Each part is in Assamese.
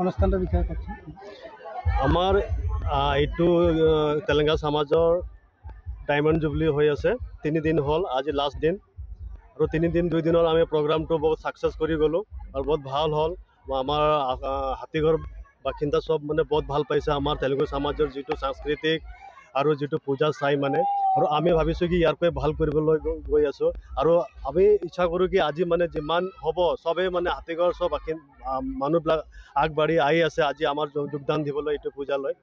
অনুষ্ঠানটোৰ বিষয়ে কওকচোন। আমাৰ এইটো তেলেঙ্গানা সমাজৰ ডায়মণ্ড জুবলি হৈ আছে 3 দিন হ'ল, আজি লাষ্ট দিন আৰু 2 দিনৰ আমি প্ৰগ্ৰামটো বহুত সাকসেস কৰি গ'লো আৰু বহুত ভাল হ'ল। আমাৰ হাতীঘৰ বাসিন্দা সব মানে বহুত ভাল পাইছে আমাৰ তেলেগু সমাজৰ যিটো সাংস্কৃতিক আৰু যিটো পূজা চাই মানে, আৰু আমি ভাবিছোঁ কি ইয়াৰ পৰা ভাল কৰিবলৈ গৈ আছোঁ আৰু আমি ইচ্ছা কৰোঁ কি আজি মানে যিমান হ'ব সবেই মানে হাতীঘৰ সব মানুহবিলাক আগবাঢ়ি আহি আছে আজি আমাৰ যোগদান দিবলৈ এইটো পূজালৈ।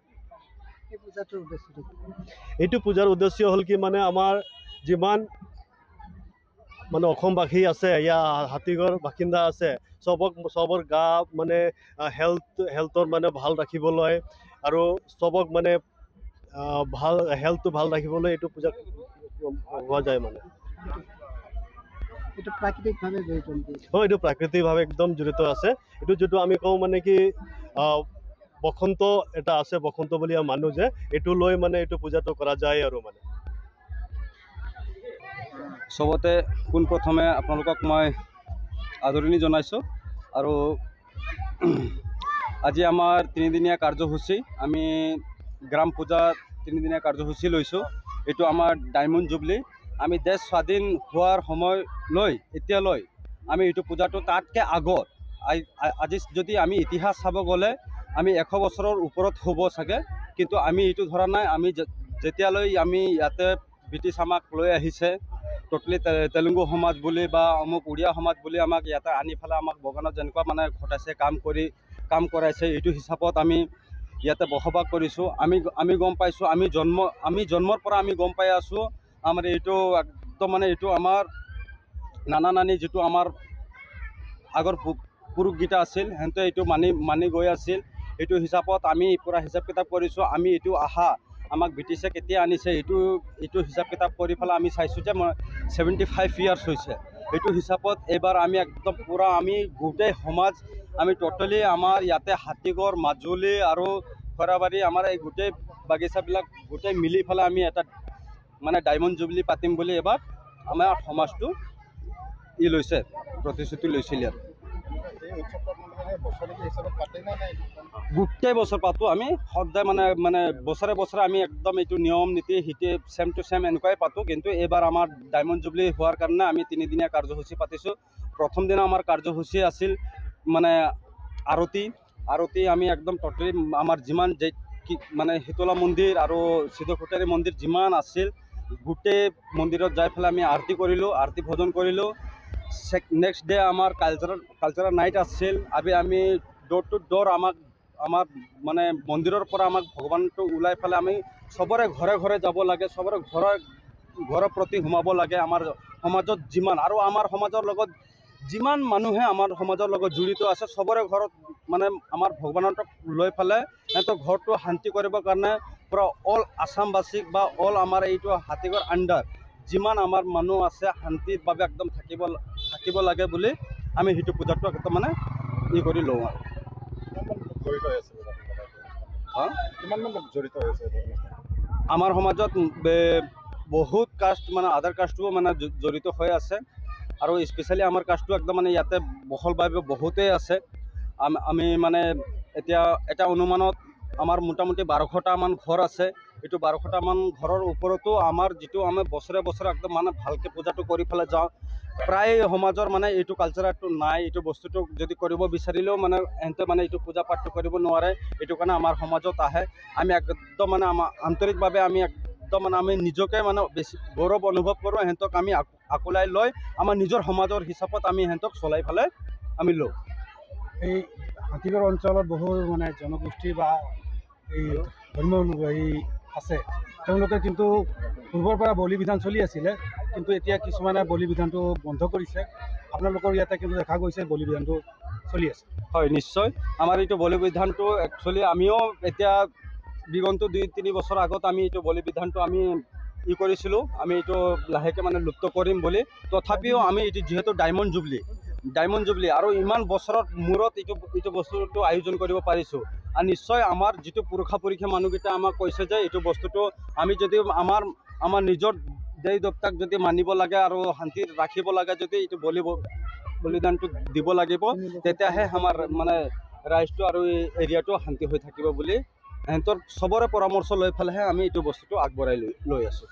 এইটো পূজাৰ উদ্দেশ্য হ'ল কি মানে আমাৰ যিমান মানে অসমবাসী আছে ইয়া হাতীঘৰ বাসিন্দা আছে সবৰ গা মানে হেল্থৰ মানে ভাল ৰাখিবলৈ আৰু সবক মানে হেল্থটো ভাল ৰাখিবলৈ এইটো পূজা হোৱা যায় মানে। এইটো প্ৰাকৃতিকভাৱে জড়িত নেকি? হয়, এইটো প্ৰাকৃতিকভাৱে একদম জড়িত আছে। এইটো যিটো আমি কওঁ মানে কি বসন্ত এটা আছে, বসন্ত বুলি মানুহ যে এইটো লৈ মানে এইটো পূজাটো কৰা যায় আৰু মানে। সবতে পোনপ্ৰথমে আপোনালোকক মই আদৰণি জনাইছোঁ আৰু আজি আমাৰ 3দিনীয়া কাৰ্যসূচী, আমি গ্ৰাম পূজা 3দিনীয়া কাৰ্যসূচী লৈছোঁ। এইটো আমাৰ ডায়মণ্ড জুবলি। আমি দেশ স্বাধীন হোৱাৰ সময়লৈ এতিয়ালৈ আমি এইটো পূজাটো তাতকৈ আগত আজি যদি আমি ইতিহাস চাব গ'লে আমি 100 বছৰৰ ওপৰত হ'ব চাগে, কিন্তু আমি এইটো ধৰা নাই। আমি যেতিয়ালৈ আমি ইয়াতে ব্ৰিটিছ আমাক লৈ আহিছে, টোটেলি তেলেগু সমাজ বুলি বা অমুক উড়িয়া সমাজ বুলি আমাক ইয়াতে আনি পেলাই আমাক বগানত যেনেকুৱা মানে ঘটাইছে কাম কৰাইছে, এইটো হিচাপত আমি ইয়াতে বসবাস কৰিছোঁ। আমি গম পাইছোঁ, আমি জন্মৰ পৰা আমি গম পাই আছোঁ আমাৰ এইটো একদম মানে এইটো আমাৰ নানা নানি যিটো আমাৰ আগৰ পুৰুষকেইটা আছিল সিহঁতে এইটো মানি গৈ আছিল। এইটো হিচাপত আমি পূৰা হিচাপ কিতাপ কৰিছোঁ। আমি এইটো আমাক ব্ৰিটিছে কেতিয়া আনিছে এইটো হিচাপ কিতাপ কৰি পেলাই আমি চাইছোঁ যে 75 ইয়াৰ্ছ হৈছে। এইটো হিচাপত এইবাৰ আমি একদম পূৰা আমি গোটেই সমাজ আমি টোটেলি আমাৰ ইয়াতে হাতীঘৰ, মাজুলী আৰু খৰাবাৰী আমাৰ এই গোটেই বাগিচাবিলাক গোটেই মিলি পেলাই আমি এটা মানে ডায়মণ্ড জুবলি পাতিম বুলি এবাৰ আমাৰ সমাজটো লৈছে, প্ৰতিশ্ৰুতি লৈছিল ইয়াত। গোটেই বছৰ পাতোঁ আমি সদায় মানে বছৰে আমি একদম এইটো নিয়ম নীতি ছেম টু ছেম এনেকুৱাই পাতোঁ। কিন্তু এইবাৰ আমাৰ ডায়মণ্ড জুবলি হোৱাৰ কাৰণে আমি 3দিনীয়া কাৰ্যসূচী পাতিছোঁ। প্ৰথম দিনা আমাৰ কাৰ্যসূচী আছিল মানে আৰতি আমি একদম টোটেলি আমাৰ যিমান মানে শীতলা মন্দিৰ আৰু সিদ্ধকোটাৰী মন্দিৰ যিমান আছিল গোটেই মন্দিৰত যাই পেলাই আমি আৰতি কৰিলোঁ, আৰতি ভজন কৰিলোঁ। নেক্সট ডে আমাৰ কালচাৰেল নাইট আছিল। আমি ডোৰ টু ডোৰ আমাৰ মানে মন্দিৰৰ পৰা আমাক ভগৱানটো ওলাই পেলাই আমি সবৰে ঘৰে যাব লাগে, সবৰে ঘৰৰ প্ৰতি সোমাব লাগে। আমাৰ সমাজত যিমান আৰু আমাৰ সমাজৰ লগত যিমান মানুহে আমাৰ সমাজৰ লগত জড়িত আছে সবৰে ঘৰত মানে আমাৰ ভগৱানক লৈ পেলাই সিহঁতৰ ঘৰটো শান্তি কৰিবৰ কাৰণে পূৰা অল আসামবাসীক বা অল আমাৰ এইটো হাতীঘৰ আণ্ডাৰ যিমান আমাৰ মানুহ আছে শান্তিৰ বাবে একদম থাকিব লাগে বুলি আমি সেইটো পূজাটো একদম মানে কৰি লওঁ আৰু। আমাৰ সমাজত বহুত কাষ্ট মানে আদাৰ কাষ্টও মানে জড়িত হৈ আছে আৰু স্পেচিয়েলি আমাৰ কাষ্টটো একদম মানে ইয়াতে বহলভাৱে বহুতেই আছে। আমি মানে এতিয়া এটা অনুমানত আমাৰ মোটামুটি 1200টামান ঘৰ আছে। এইটো 1200টামান ঘৰৰ ওপৰতো আমাৰ যিটো আমি বছৰে একদম মানে ভালকৈ পূজাটো কৰি পেলাই যাওঁ। প্ৰায় সমাজৰ মানে এইটো কালচাৰটো নাই, এইটো বস্তুটো যদি কৰিব বিচাৰিলেও মানে এহেঁতে মানে এইটো পূজা পাঠটো কৰিব নোৱাৰে। এইটো কাৰণে আমাৰ সমাজত আহে, আমি একদম মানে আমাৰ আন্তৰিকভাৱে আমি একদম মানে আমি নিজকে মানে বেছি গৌৰৱ অনুভৱ কৰোঁ। এহেঁতক আমি আকোলাই লৈ আমাৰ নিজৰ সমাজৰ হিচাপত আমি এহেঁতক চলাই পেলাই আমি লওঁ। এই হাতীগড় অঞ্চলত বহু মানে জনগোষ্ঠী বা এই ধৰ্মীয় লোক আছে, তেওঁলোকে কিন্তু পূৰ্বৰ পৰা বলি বিধান চলি আছিলে, কিন্তু এতিয়া কিছুমানে বলি বিধানটো বন্ধ কৰিছে। আপোনালোকৰ ইয়াতে কিন্তু দেখা গৈছে বলি বিধানটো চলি আছে। হয়, নিশ্চয়। আমাৰ এইটো বলি বিধানটো একচুৱেলি আমিও এতিয়া বিগত 2-3 বছৰ আগত আমি এইটো বলি বিধানটো আমি কৰিছিলোঁ, আমি এইটো লাহেকৈ মানে লুপ্ত কৰিম বুলি। তথাপিও আমি এইটো যিহেতু ডায়মণ্ড জুবলি আৰু ইমান বছৰৰ মূৰত এইটো বস্তুটো আয়োজন কৰিব পাৰিছোঁ। আৰু নিশ্চয় আমাৰ যিটো পুৰুষা মানুহকেইটা আমাক কৈছে যে এইটো বস্তুটো আমি যদি আমাৰ নিজৰ দেৱ দেৱতাক যদি মানিব লাগে আৰু শান্তি ৰাখিব লাগে, যদি এইটো বলিদানটো দিব লাগিব, তেতিয়াহে আমাৰ মানে ৰাইজটো আৰু এই এৰিয়াটো শান্তি হৈ থাকিব বুলি সিহঁতৰ চবৰে পৰামৰ্শ লৈ পেলাইহে আমি এইটো বস্তুটো আগবঢ়াই লৈ আছোঁ।